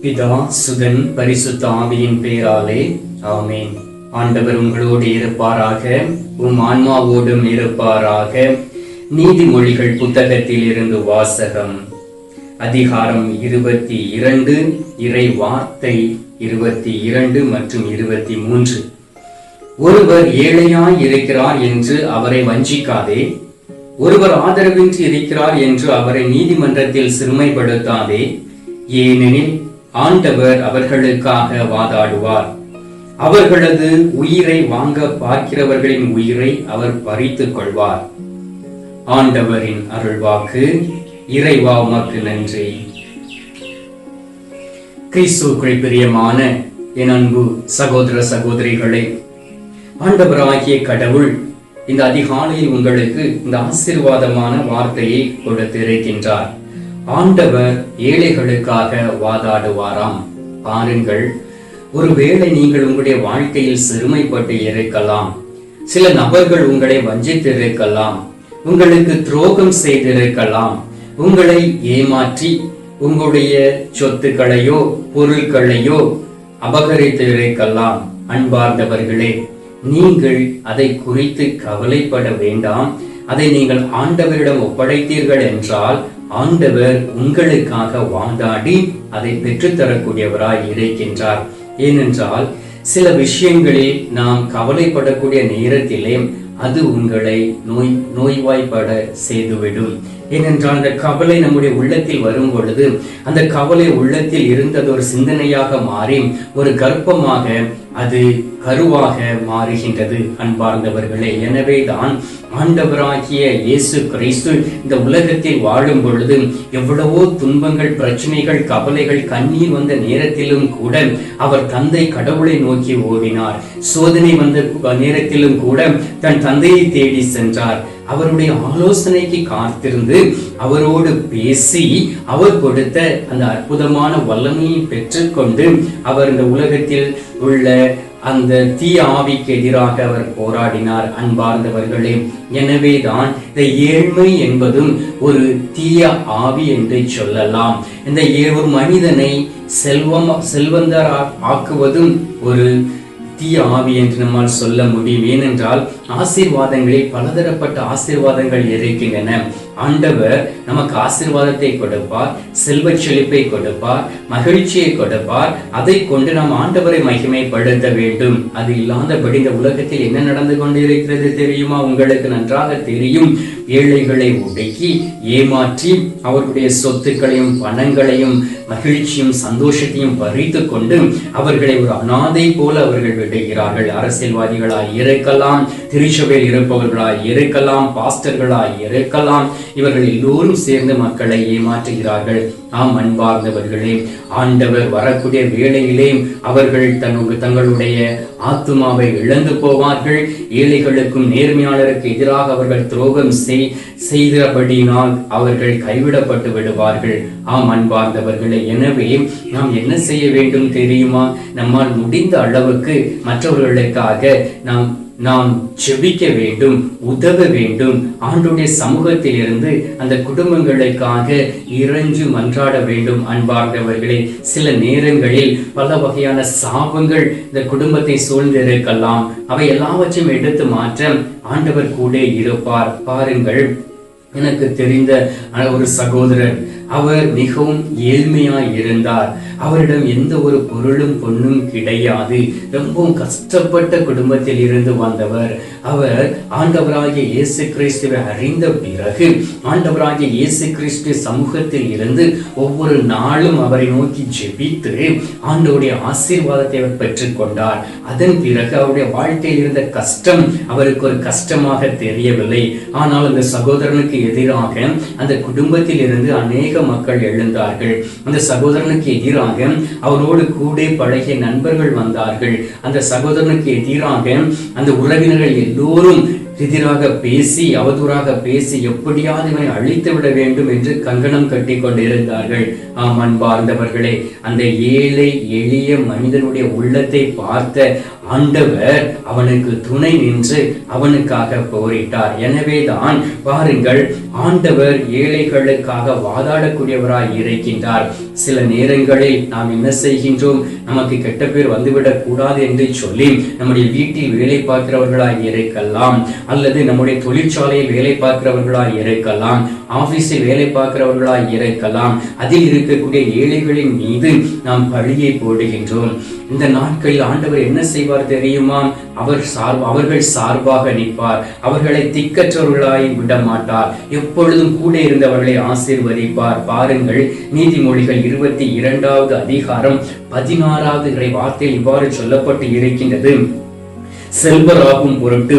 பிதா சுதன் பரிசுத்த ஆவியின் பெயராலே ஆமென். ஆண்டவர் உங்களோடு இருப்பாராக, உம் ஆன்மாவோடும் இருப்பாராக. நீதிமொழிகள் புத்தகத்தில் இருந்து வாசகம். அதிகாரம் 22, இறை வார்த்தை 22 மற்றும் 23. ஒருவர் ஏழையாய் இருக்கிறார் என்று அவரை வஞ்சிக்காதே, ஒருவர் ஆதரவின்றி இருக்கிறார் என்று அவரை நீதிமன்றத்தில் சிறுமைப்படுத்தாதே. ஏனெனில் ஆண்டவர் அவர்களுக்காக வாதாடுவார். அவர்களது உயிரை வாங்க பார்க்கிறவர்களின் உயிரை அவர் பறித்துக் கொள்வார். ஆண்டவரின் அருள்வாக்கு. இறைவா உமக்கு நன்றி. கிறிஸ்துவுக்குள் பிரியமான என் அன்பு சகோதர சகோதரிகளே, ஆண்டவராகிய கடவுள் இந்த அதிகாலையில் உங்களுக்கு இந்த ஆசீர்வாதமான வார்த்தையை கொடுத்திருக்கின்றார். ஆண்டவர் ஏழைகளுக்காக வாதாடுவாராம். பாருங்கள், ஒருவேளை நீங்கள் உங்களுடைய வாழ்க்கையில் சிறுமைப்பட்டு இருக்கலாம். சில நபர்கள் உங்களை வஞ்சித்திருக்கலாம், உங்களுக்கு துரோகம் செய்திருக்கலாம், உங்களை ஏமாற்றி உங்களுடைய சொத்துக்களையோ பொருட்களையோ அபகரித்து இருக்கலாம். அன்பார்ந்தவர்களே, நீங்கள் அதை குறித்து கவலைப்பட வேண்டாம். அதை நீங்கள் ஆண்டவரிடம் ஒப்படைத்தீர்கள் என்றால் ஆண்டவர் உங்களுக்காக வாதாடி அதை பெற்றுத்தரக்கூடியவராய் இருக்கின்றார். ஏனென்றால் சில விஷயங்களில் நாம் கவலைப்படக்கூடிய நேரத்திலே அது உங்களை நோய்வாய்ப்பட செய்துவிடும். ஏனென்றால் அந்த கவலை நம்முடைய உள்ளத்தில் வரும் பொழுது அந்த கவலை உள்ளத்தில் இருந்தது ஒரு சிந்தனையாக மாறி ஒரு கர்ப்பமாக அது கருவாக மாறுகின்றது. அன்பார்ந்தவர்களே, எனவே தான் ஆண்டவராகிய இயேசு கிறிஸ்து இந்த உலகத்தில் வாழும் பொழுது எவ்வளவோ துன்பங்கள், பிரச்சனைகள், கவலைகள், கண்ணீர் வந்த நேரத்திலும் கூட அவர் தந்தை கடவுளை நோக்கி ஓடினார். சோதனை வந்த நேரத்திலும் கூட தன் தந்தையை தேடி சென்றார். அவருடைய ஆலோசனைக்கு காத்திருந்து அவரோடு பேசி அவர் கொடுத்த அந்த அற்புதமான வல்லமையை பெற்றுக்கொண்டு அவர் இந்த உலகத்தில் உள்ள அந்த தீய ஆவிக்கு எதிராக அவர் போராடினார். அன்பார்ந்தவர்களே, எனவேதான் இந்த ஏழ்மை என்பதும் ஒரு தீய ஆவி என்று சொல்லலாம். இந்த ஒரு மனிதனை செல்வந்தர் ஆக்குவதும் ஒரு தீய ஆவி என்று நம்மால் சொல்ல முடியும். ஏனென்றால் ஆசீர்வாதங்களில் பலதரப்பட்ட ஆசீர்வாதங்கள் இருக்கின்றன. ஆண்டவர் நமக்கு ஆசீர்வாதத்தை கொடுப்பார், செல்வ செழிப்பை கொடுப்பார், மகிழ்ச்சியை கொடுப்பார். அதை கொண்டு நாம் ஆண்டவரை மகிமைப்படுத்த வேண்டும். அது இல்லாதபடி இந்த உலகத்தில் என்ன நடந்து கொண்டிருக்கிறது தெரியுமா? உங்களுக்கு நன்றாக தெரியும். ஏழைகளை ஒடுக்கி ஏமாற்றி அவர்களுடைய சொத்துக்களையும் பணங்களையும் மகிழ்ச்சியும் சந்தோஷத்தையும் பறித்து கொண்டு அவர்களை ஒரு அனாதை போல அவர்கள் விடுகிறார்கள். அரசியல்வாதிகளாய் இருக்கலாம், திருச்சபையில் இருப்பவர்களாய் இருக்கலாம், பாஸ்டர்களாய் இருக்கலாம். இவர்கள் எல்லோரும் சேர்ந்து மக்களை ஏமாற்றுகிறார்கள். ஆம் அன்பார்ந்தவர்களே, ஆண்டவர் வரக்கூடிய வேளையிலே அவர்கள் தங்களுடைய ஆத்துமாவை இழந்து போவார்கள். ஏழைகளுக்கும் நேர்மையாளருக்கு எதிராக அவர்கள் துரோகம் செய்தபடியினால் அவர்கள் கைவிடப்பட்டு விடுவார்கள். ஆம் அன்பார்ந்தவர்களே, எனவே நாம் என்ன செய்ய வேண்டும் தெரியுமா? நம்மால் முடிந்த அளவுக்கு மற்றவர்களுக்காக நாம் ஜெபிக்க வேண்டும், உதவ வேண்டும். ஆண்டவருடைய சமூகத்தில் இருந்து அந்த குடும்பங்களுக்காக இறைஞ்சு மன்றாட வேண்டும். அன்பார்ந்தவர்களே, சில நேரங்களில் பல வகையான சாபங்கள் இந்த குடும்பத்தை சூழ்ந்திருக்கலாம். அவை எல்லாவற்றையும் எடுத்து மாற்ற ஆண்டவர் கூட இருப்பார். பாருங்கள், எனக்கு தெரிந்த ஒரு சகோதரர், அவர் மிகவும் ஏழ்மையாய் இருந்தார். அவரிடம் எந்த ஒரு பொருளும் பொண்ணும் கிடையாது. ரொம்பவும் கஷ்டப்பட்ட குடும்பத்தில் இருந்து வந்தவர். அவர் ஆண்டவராகிய இயேசு கிறிஸ்துவை அறிந்த பிறகு ஆண்டவராகிய இயேசு கிறிஸ்து சமூகத்தில் இருந்து ஒவ்வொரு நாளும் அவரை நோக்கி ஜெபித்து ஆண்டவருடைய ஆசீர்வாதத்தை அவர் பெற்றுக்கொண்டார். அதன் பிறகு அவருடைய வாழ்க்கையில் இருந்த கஷ்டம் அவருக்கு ஒரு கஷ்டமாக தெரியவில்லை. ஆனால் அந்த சகோதரனுக்கு எதிராக அந்த குடும்பத்தில் இருந்து அநேக மக்கள் எழுந்தார்கள். அந்த சகோதரனுக்கு எதிராக அவரோடு கூட பழகிய நண்பர்கள் வந்தார்கள். அந்த சகோதரனுக்கு எதிராக அந்த உறவினர்கள் எல்லோரும் எதிராக பேசி அவதூறாக பேசி எப்படியாவது இவனை அழித்து விட வேண்டும் என்று கங்கணம் கட்டி கொண்டிருந்தார்கள். ஆம் அன்பார்ந்தவர்களே, அந்த ஏழை எளிய மனிதனுடைய உள்ளத்தை பார்த்த ஆண்டவர் அவனுக்கு துணை நின்று அவனுக்காக போரிட்டார். எனவேதான் பாருங்கள், ஆண்டவர் ஏழைகளுக்காக வாதாடக்கூடியவராய் இருக்கின்றார். சில நேரங்களில் நாம் என்ன செய்கின்றோம், நமக்கு கெட்ட பேர் வந்துவிடக் கூடாது என்று சொல்லி நம்முடைய வீட்டில் வேலை பார்க்கிறவர்களாய் இருக்கலாம், அல்லது நம்முடைய தொழிற்சாலையில் வேலை பார்க்கிறவர்களாய் இருக்கலாம், ஆபீஸில் வேலை பார்க்கிறவர்களாய் இருக்கலாம், அதில் இருக்கக்கூடிய ஏழைகளின் மீது நாம் பழியை போடுகின்றோம். இந்த நாட்களில் ஆண்டவர் என்ன செய்வார் தெரியுமா? அவர்கள் சார்பாக நிற்பார். அவர்களை திக்கற்றவர்களாய் விட மாட்டார். எப்பொழுதும் கூட இருந்தவர்களை ஆசீர்வதிப்பார். பாருங்கள், நீதிமொழிகள் 22வது அதிகாரம் 16வது வார்த்தையில் இவ்வாறு சொல்லப்பட்டு இருக்கின்றது. செல்வராகும் பொருட்டு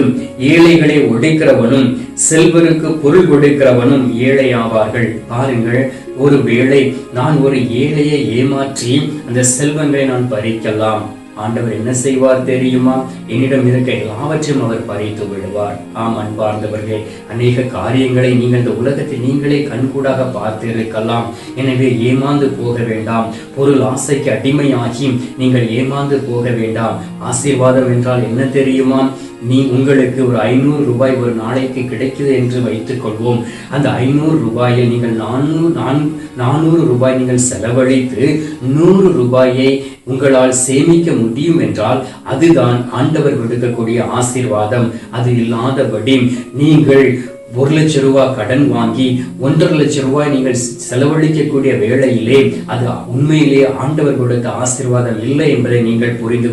ஏழைகளை ஒடுக்கிறவனும் செல்வருக்கு பொருள் கொடுக்கிறவனும் ஏழையாவார்கள். பாருங்கள், ஒருவேளை நான் ஒரு ஏழையை ஏமாற்றி அந்த செல்வங்களை நான் பறிக்கலாம். ஆண்டவர் என்ன செய்வார் தெரியுமா? என்னிடம் இருக்க எல்லாவற்றையும் அவர் பறித்து விடுவார். ஆம் அன்பார்ந்தவர்களே, அநேக காரியங்களை நீங்கள் இந்த உலகத்தில் நீங்களே கண்கூடாக பார்த்து இருக்கலாம். எனவே ஏமாந்து போக வேண்டாம். பொருள் ஆசைக்கு அடிமையாகி நீங்கள் ஏமாந்து போக வேண்டாம். ஆசீர்வாதம் என்றால் என்ன தெரியுமா? உங்களுக்கு ஒரு 500 ரூபாய் ஒரு நாளைக்கு கிடைக்குது என்று வைத்துக் கொள்வோம். அந்த 500 ரூபாயில் நீங்கள் 400 ரூபாய் நீங்கள் செலவழித்து 100 ரூபாயை உங்களால் சேமிக்க முடியும் என்றால் அதுதான் ஆண்டவர் கொடுக்கக்கூடிய ஆசீர்வாதம். அது இல்லாதபடி நீங்கள் 1 லட்சம் ரூபாய் கடன் வாங்கி 1.5 லட்சம் ரூபாய் நீங்கள் செலவழிக்கக்கூடிய வேளையிலே அது உண்மையிலேயே ஆண்டவர் கொடுத்த ஆசீர்வாதம் இல்லை என்பதை நீங்கள் புரிந்து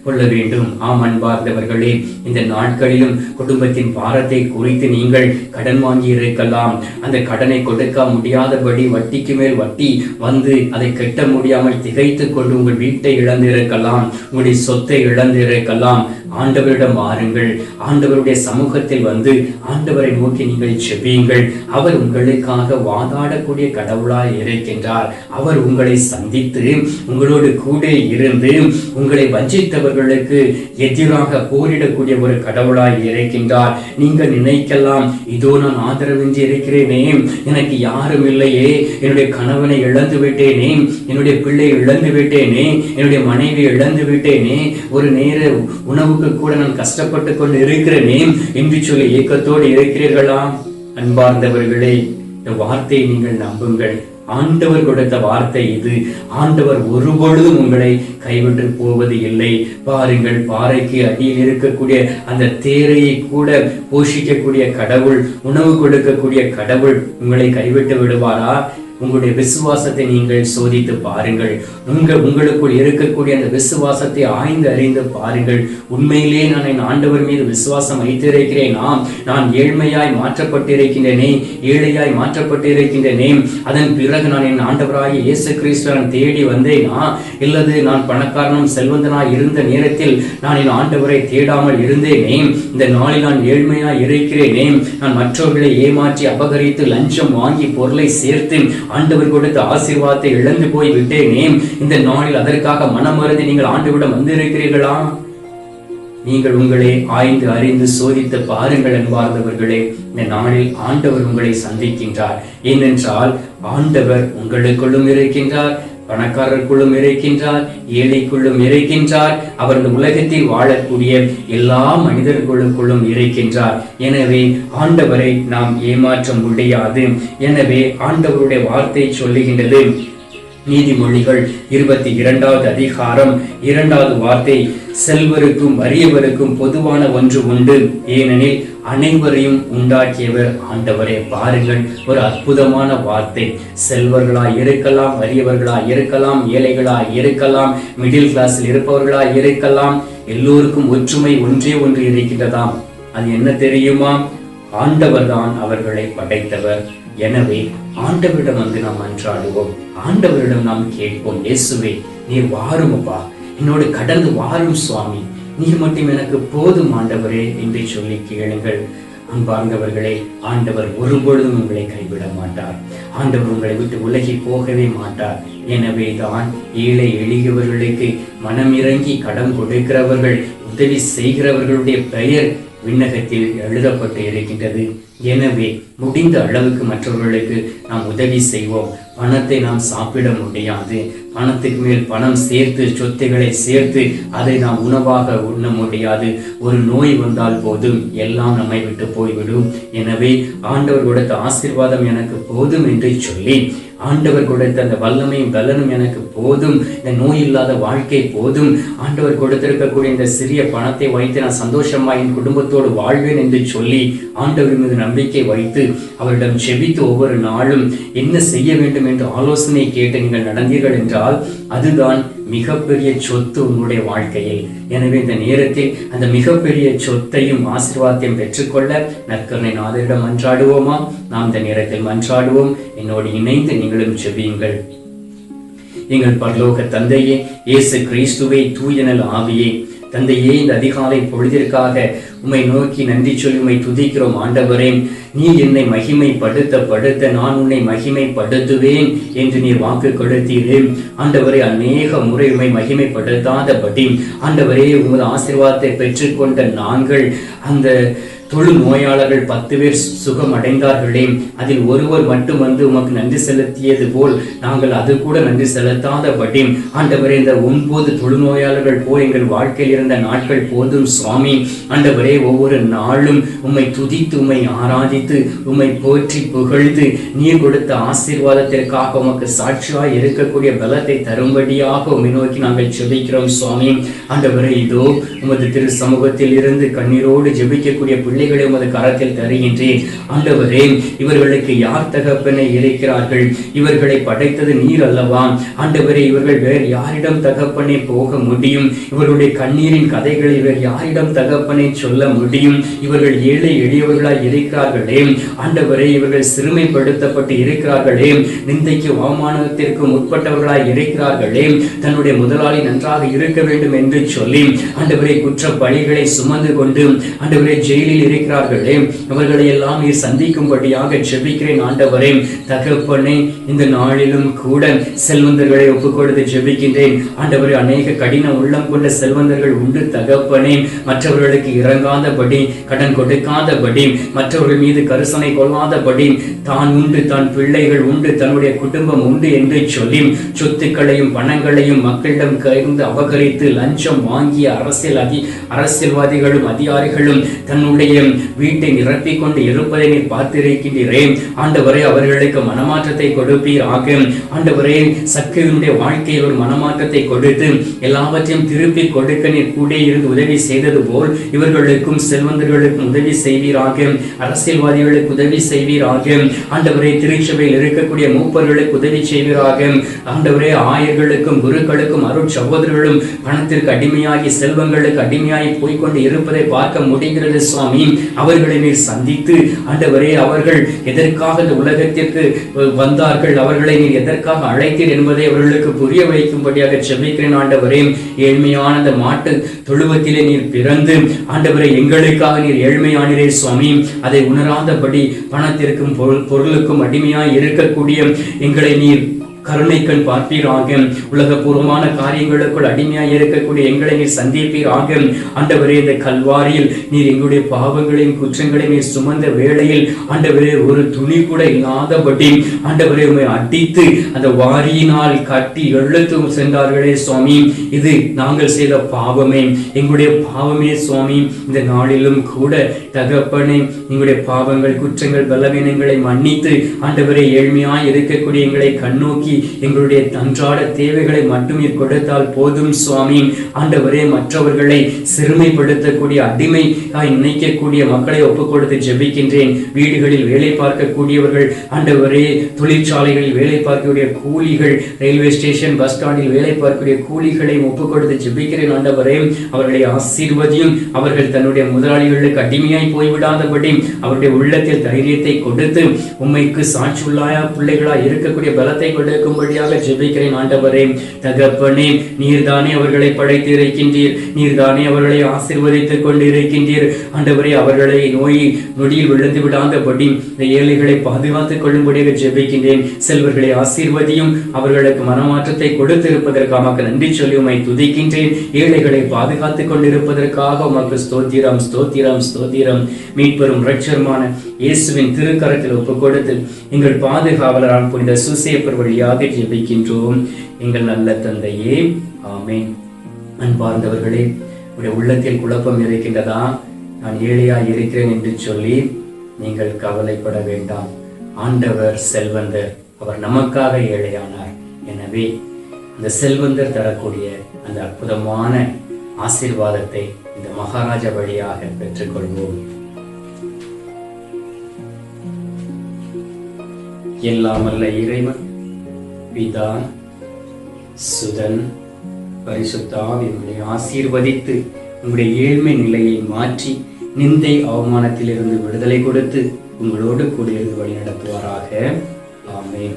கொள்ள வேண்டும். ஆம் அன்பார்ந்தவர்களே, இந்த நாட்களிலும் குடும்பத்தின் பாரத்தை குறித்து நீங்கள் கடன் வாங்கி இருக்கலாம். அந்த கடனை கொடுக்க முடியாதபடி வட்டிக்கு மேல் வட்டி வந்து அதை கட்ட முடியாமல் திகைத்து கொண்டு உங்கள் வீட்டை இழந்திருக்கலாம், உங்களுடைய சொத்தை இழந்திருக்கலாம். ஆண்டவரிடம் வாருங்கள். ஆண்டவருடைய சமூகத்தில் வந்து ஆண்டவரை நோக்கி நீங்கள் செபியுங்கள். அவர் உங்களுக்காக வாதாடக்கூடிய கடவுளாய் இருக்கின்றார். அவர் உங்களை சந்தித்து உங்களோடு கூட இருந்து உங்களை வஞ்சித்தவர்களுக்கு எதிராக போரிடக்கூடிய ஒரு கடவுளாய் இருக்கின்றார். நீங்கள் நினைக்கலாம், இதோ நான் ஆதரவின்றி இருக்கிறேனே, எனக்கு யாரும் இல்லையே, என்னுடைய கணவனை இழந்து விட்டேனே, என்னுடைய பிள்ளை இழந்து விட்டேனே, என்னுடைய மனைவி இழந்து விட்டேனே, ஒரு நேர உணவுக்கு கூட நான் கஷ்டப்பட்டு கொண்டு இருக்கிறேனே என்று சொல்லி ஏக்கத்தோடு இருக்கிறீர்களா? அன்பார்ந்தவர்களே, இந்த வார்த்தையை நீங்கள் நம்புங்கள். ஆண்டவர் கொடுத்த வார்த்தை இது. ஆண்டவர் ஒருபொழுதும் உங்களை கைவிட்டு போவது இல்லை. பாருங்கள், பாறைக்கு அடியில் இருக்கக்கூடிய அந்த தேரையை கூட போஷிக்கக்கூடிய கடவுள், உணவு கொடுக்கக்கூடிய கடவுள் உங்களை கைவிட்டு விடுவாரா? உங்களுடைய விசுவாசத்தை நீங்கள் சோதித்து பாருங்கள். உங்களுக்குள் இருக்கக்கூடிய அந்த விசுவாசத்தை ஆய்ந்து அறிந்து பாருங்கள். உண்மையிலே நான் என் ஆண்டவர் மீது விசுவாசம் வைத்திருக்கிறேனா? நான் ஏழ்மையாய் மாற்றப்பட்டிருக்கின்றேனே, ஏழையாய் மாற்றப்பட்டிருக்கின்றேனே, அதன் பிறகு நான் என் ஆண்டவராகிய இயேசு கிறிஸ்துவை தேடி வந்தேனா? இல்லது நான் பணக்காரனும் செல்வந்தனாய் இருந்த நேரத்தில் நான் என் ஆண்டவரை தேடாமல் இருந்தேனே? இந்த நாளில் நான் ஏழ்மையாய் இருக்கிறேனே, நான் மற்றவர்களை ஏமாற்றி அபகரித்து லஞ்சம் வாங்கி பொருளை சேர்த்து ஆண்டவர் கொடுத்த ஆசீர்வாதத்தை இழந்து போய் விட்டேனே, இந்த நாளில் அதற்காக மனமருந்தி நீங்கள் ஆண்டவரிடம் வந்திருக்கிறீர்களா? நீங்கள் உங்களை ஆய்ந்து அறிந்து சோதித்து பாருங்கள் அன்பார்ந்தவர்களே. இந்த நாளில் ஆண்டவர் உங்களை சந்திக்கின்றார். ஏனென்றால் ஆண்டவர் உங்களுக்குள்ளும் இருக்கின்றார், பணக்காரருக்குள்ளும் இருக்கின்றார், ஏழைக்குள்ளும் இருக்கின்றார். அவர் இந்த உலகத்தில் வாழக்கூடிய எல்லா மனிதர்களுக்குள்ளும் இருக்கின்றார். எனவே ஆண்டவரை நாம் ஏமாற்ற முடியாது. எனவே ஆண்டவருடைய வார்த்தை சொல்லுகின்றது. நீதிமொழிகள் 22வது அதிகாரம் 2வது வார்த்தை, செல்வருக்கும் வறியவருக்கும் பொதுவான ஒன்று உண்டு, ஏனெனில் அனைவரையும் உண்டாக்கியவர் ஆண்டவரே. பாருங்கள், ஒரு அற்புதமான வார்த்தை. செல்வர்களாய் இருக்கலாம், வறியவர்களாய் இருக்கலாம், ஏழைகளாய் இருக்கலாம், மிடில் கிளாஸில் இருப்பவர்களாய் இருக்கலாம், எல்லோருக்கும் ஒற்றுமை ஒன்றே ஒன்று இருக்கின்றதாம். அது என்ன தெரியுமா? ஆண்டவர் தான் அவர்களை படைத்தவர். எனவே ஆண்டவரிடம் வந்து நாம் அன்றாடுவோம், ஆண்டவரிடம் நாம் கேட்போம், இயேசுவே நீர் வாருமப்பா, என்னோடு கடந்து வாரும் சுவாமி, நீர் மட்டும் எனக்கு போதும் ஆண்டவரே என்று சொல்லி கேளுங்கள். அன்பார்ந்தவர்களே, ஆண்டவர் ஒருபொழுதும் உங்களை கைவிட மாட்டார். ஆண்டவர் உங்களை விட்டு உலகி போகவே மாட்டார். எனவே தான் ஏழை எளியவர்களுக்கு மனம் இறங்கி கடன் கொடுக்கிறவர்கள் உதவி செய்கிறவர்களுடைய பெயர் விண்ணகத்தில் எழுதப்பட்டு இருக்கின்றது. எனவே முடிந்த அளவுக்கு மற்றவர்களுக்கு நாம் உதவி செய்வோம். பணத்தை நாம் சாப்பிட முடியாது. பணத்துக்கு மேல் பணம் சேர்த்து, சொத்துக்களை சேர்த்து அதை நாம் உணவாக உண்ண முடியாது. ஒரு நோய் வந்தால் போதும், எல்லாம் நம்மை விட்டு போய்விடும். எனவே ஆண்டவர் கொடுத்த ஆசீர்வாதம் எனக்கு போதும் என்று சொல்லி, ஆண்டவர் கொடுத்த அந்த வல்லமையும் பலனும் எனக்கு போதும், இந்த நோய் இல்லாத வாழ்க்கை போதும், ஆண்டவர் கொடுத்திருக்கக்கூடிய இந்த சிறிய பணத்தை வைத்து நான் சந்தோஷமா என் குடும்பத்தோடு வாழ்வேன் என்று சொல்லி ஆண்டவர் மீது நம்பிக்கை வைத்து அவரிடம் செபித்து ஒவ்வொரு நாளும் என்ன செய்ய வேண்டும் என்று ஆலோசனை கேட்டு நீங்கள் நடந்தீர்கள் என்றால் அதுதான் மிகப்பெரிய சொத்து உங்களுடைய வாழ்க்கையில். எனவே இந்த நேரத்தில் அந்த மிகப்பெரிய சொத்தையும் ஆசீர்வாதத்தையும் பெற்றுக்கொள்ள நற்கருணை நாதரிடம் மன்றாடுவோமா? நாம் இந்த நேரத்தில் மன்றாடுவோம். என்னோடு இணைந்து நீங்களும் செபியுங்கள். எங்கள் பரலோக தந்தையே, இயேசு கிறிஸ்துவே, தூயனல் ஆவியே, தந்தையே, இந்த அதிகாலை பொழுதிற்காக உம்மை நோக்கி நன்றி சொல்லி உம்மை துதிக்கிறோம். ஆண்டவரே, நீ என்னை மகிமைப்படுத்த நான் உன்னை மகிமைப்படுத்துவேன் என்று நீர் வாக்கு கொடுத்தீரே. ஆண்டவரே, அநேக முறை உம்மை மகிமைப்படுத்தாதபடி ஆண்டவரே உமது ஆசீர்வாதத்தை பெற்றுக்கொண்ட நாங்கள் அந்த தொழு நோயாளர்கள் 10 பேர் சுகம் அடைந்தார்களே, அதில் ஒருவர் மட்டும் வந்து உமக்கு நன்றி செலுத்தியது போல் நாங்கள் அது கூட நன்றி செலுத்தாதபடி ஆண்டவரே, இந்த 9 தொழுநோயாளர்கள் போல் எங்கள் வாழ்க்கையில் இருந்த நாட்கள் போதும் சுவாமி. ஆண்டவரே, ஒவ்வொரு நாளும் உம்மை துதித்து உம்மை ஆராதித்து உம்மை போற்றி புகழ்ந்து நீர் கொடுத்த ஆசீர்வாதத்திற்காக உமக்கு சாட்சியாய் இருக்கக்கூடிய பலத்தை தரும்படியாக உம்மை நோக்கி நாங்கள் ஜெபிக்கிறோம் சுவாமி. ஆண்டவரே, இதோ உமது திரு சமூகத்தில் இருந்து கண்ணீரோடு ஜெபிக்கக்கூடிய பிள்ளைகளை உமது கரத்தில் தருகின்றேன். ஆண்டவரே, இவர்களுக்கு யார் தகப்பனை இருக்கிறார்கள்? இவர்களை படைத்தது நீர் அல்லவா? ஆண்டவரே, இவர்கள் வேறு யாரிடம் தகப்பனை போக முடியும்? இவர்களுடைய கண்ணீரின் கதைகளை வேறு யாரிடம் தகப்பனை சொல்ல முடியும்? இவர்கள் ஏழை எளியவர்களாய் இருக்கிறார்களே. ஆண்டவரே, இவர்கள் சிறுமைப்படுத்தப்பட்டு இருக்கிறார்களே, நிந்தைக்கு அவமானத்திற்கு முற்பட்டவர்களாய் இருக்கிறார்களே. தன்னுடைய முதலாளி நன்றாக இருக்க வேண்டும் என்று சொல்லி ஆண்டவரே குற்ற பழிகளை சுமந்து கொண்டு ஆண்டவரே ஜெயிலில் இருக்கிறார்களே, அவர்களை எல்லாம் நீர் சந்திக்கும்படியாக ஜெபிக்கிறேன். ஆண்டவரே, தகப்பனே, இந்த நாளிலும் கூட செல்வந்தர்களை ஒப்புக் கொடுத்து ஜெபிக்கின்றேன். ஆண்டவரே, அநேக கடின உள்ளம் கொண்ட செல்வந்தர்கள் உண்டு தகப்பனே. மற்றவர்களுக்கு இறங்காதபடி, கடன் கொடுக்காதபடி, மற்றவர்கள் மீது கரிசனை கொள்ளாதபடி, தான் உண்டு, தான் பிள்ளைகள் உண்டு, தன்னுடைய குடும்பம் உண்டு என்று சொல்லி சொத்துக்களையும் பணங்களையும் மக்களிடம் கைந்து அபகரித்து லஞ்சம் வாங்கிய அரசியல்வாதிகளும் அதிகாரிகளும் தன்னுடைய வீட்டை நிரப்பிக் கொண்டு இருப்பதை நீர் பார்த்திருக்கின்றேன். ஆண்டவரே, அவர்களுக்கு மனமாற்றத்தை கொடுப்பீராக. ஆண்டவரே, சக்கேயுவினுடைய வாழ்க்கையில் ஒரு மனமாற்றத்தை கொடுத்து எல்லாவற்றையும் திருப்பி கொடுக்க நீர் கூட இருந்து உதவி செய்தது போல் இவர்களுக்கும் செல்வந்தர்களுக்கும் உதவி செய்வீராக. அரசியல்வாதிகளுக்கு உதவி செய்வீராக. ஆண்டவரே, திருச்சபையில் இருக்கக்கூடிய மூப்பர்களுக்கு உதவி செய்வீராக. ஆண்டவரே, ஆயர்களுக்கும் குருக்களுக்கும் அருள் சகோதரர்களும் பணத்திற்கு அடிமையாகி செல்வங்களுக்கு அடிமையாகி போய்கொண்டு இருப்பதை பார்க்க முடிகிறது சுவாமி. அவர்களை நீர் சந்தித்து ஆண்டவரே, அவர்கள் எதற்காக இந்த உலகத்திற்கு வந்தார்கள், அவர்களை நீர் எதற்காக அழைத்தீர் என்பதை அவர்களுக்கு புரிய வைக்கும்படியாக ஜெபிக்கிறேன். ஆண்டவரே, ஏழ்மையான அந்த மாட்டு தொழுவத்திலே நீர் பிறந்து ஆண்டவரே எங்களுக்காக நீர் ஏழ்மையானீரே சுவாமி. அதை உணராதபடி பணத்திற்கும் பொருளுக்கும் அடிமையாய் இருக்கக்கூடிய எங்களை நீர் கருணை கண் பார்ப்பீராக. உலகபூர்வமான காரியங்களுக்குள் அடிமையாய் இருக்கக்கூடிய எங்களை நீர் சந்திப்பீராக. ஆண்டவரே, இந்த கல்வாரியில் நீர் எங்களுடைய பாவங்களையும் குற்றங்களையும் நீர் சுமந்த வேளையில் ஆண்டவரே, ஒரு துணி கூட இல்லாதபடி ஆண்டவரே உம்மை அடித்து அந்த வாரியினால் கட்டி எழுத்து சென்றார்களே சுவாமி. இது நாங்கள் செய்த பாவமே, எங்களுடைய பாவமே சுவாமி. இந்த நாளிலும் கூட தகப்பனே, எங்களுடைய பாவங்கள் குற்றங்கள் பலவீனங்களை மன்னித்து ஆண்டவரே, ஏழ்மையாய் இருக்கக்கூடிய எங்களை கண்ணோக்கி எங்களுடைய அன்றாட தேவைகளை மட்டுமே கொடுத்தால் போதும் சுவாமி. ஆண்டவரே, மற்றவர்களை சிறுமைப்படுத்தக்கூடிய அடிமையாய் நினைக்கக்கூடிய மக்களை ஒப்புக் கொடுத்து ஜெபிக்கின்றேன். வீடுகளில் வேலை பார்க்கக்கூடியவர்கள், ஆண்டவரே, தொழிற்சாலைகளில் வேலை பார்க்கக்கூடிய கூலிகள், ரயில்வே ஸ்டேஷன் பஸ் ஸ்டாண்டில் வேலை பார்க்கக்கூடிய கூலிகளை ஒப்புக் கொடுத்து ஜெபிக்கிறேன். ஆண்டவரே, அவர்களை ஆசீர்வதியும். அவர்கள் தன்னுடைய முதலாளிகளுக்கு அடிமையாய் போய்விடாதபடி அவருடைய உள்ளத்தில் தைரியத்தை கொடுத்து உம்மைக்கு சாட்சியுள்ளாய பிள்ளைகளாய் இருக்கக்கூடிய பலத்தை கொடுக்க கொடுக்கும்படியாக ஜெபிக்கிறேன். ஆண்டவரே, தகப்பனே, நீர்தானே அவர்களை படைத்து இருக்கின்றீர், நீர்தானே அவர்களை ஆசீர்வதித்துக் கொண்டு இருக்கின்றீர். ஆண்டவரே, அவர்களை நொடியில் விழுந்து விடாதபடி இந்த ஏழைகளை பாதுகாத்துக் கொள்ளும்படியாக ஜெபிக்கின்றேன். செல்வர்களை ஆசீர்வதியும், அவர்களுக்கு மனமாற்றத்தை கொடுத்திருப்பதற்காக நன்றி சொல்லி உம்மை துதிக்கின்றேன். ஏழைகளை பாதுகாத்துக் கொண்டிருப்பதற்காக உமக்கு ஸ்தோத்திரம், ஸ்தோத்திரம், ஸ்தோத்திரம். மீட்பெரும் இரட்சகருமான இயேசுவின் திருக்கரத்தில் ஒப்புக் கொடுத்து எங்கள் பாதுகாவலரால் புனித சூசேப்பர் வழியாக ஜெபிக்கின்றோம் எங்கள் நல்ல தந்தையே, ஆமென். அன்பார்ந்தவர்களே, உடைய உள்ளத்தில் குழப்பம் இருக்கின்றதா? நான் ஏழையாய் இருக்கிறேன் என்று சொல்லி நீங்கள் கவலைப்பட வேண்டாம். ஆண்டவர் செல்வந்தர், அவர் நமக்காக ஏழையானார். எனவே அந்த செல்வந்தர் தரக்கூடிய அந்த அற்புதமான ஆசீர்வாதத்தை இந்த மகாராஜா வழியாக பெற்றுக்கொள்வோம். எல்லாம் அல்ல இறைவன் பிதா, சுதன், பரிசுத்த ஆவியை ஆசீர்வதித்து உங்களுடைய ஏழ்மை நிலையை மாற்றி நிந்தை அவமானத்தில் இருந்து விடுதலை கொடுத்து உங்களோடு கூடியிருந்து வழி நடத்துவாராக. ஆமென்.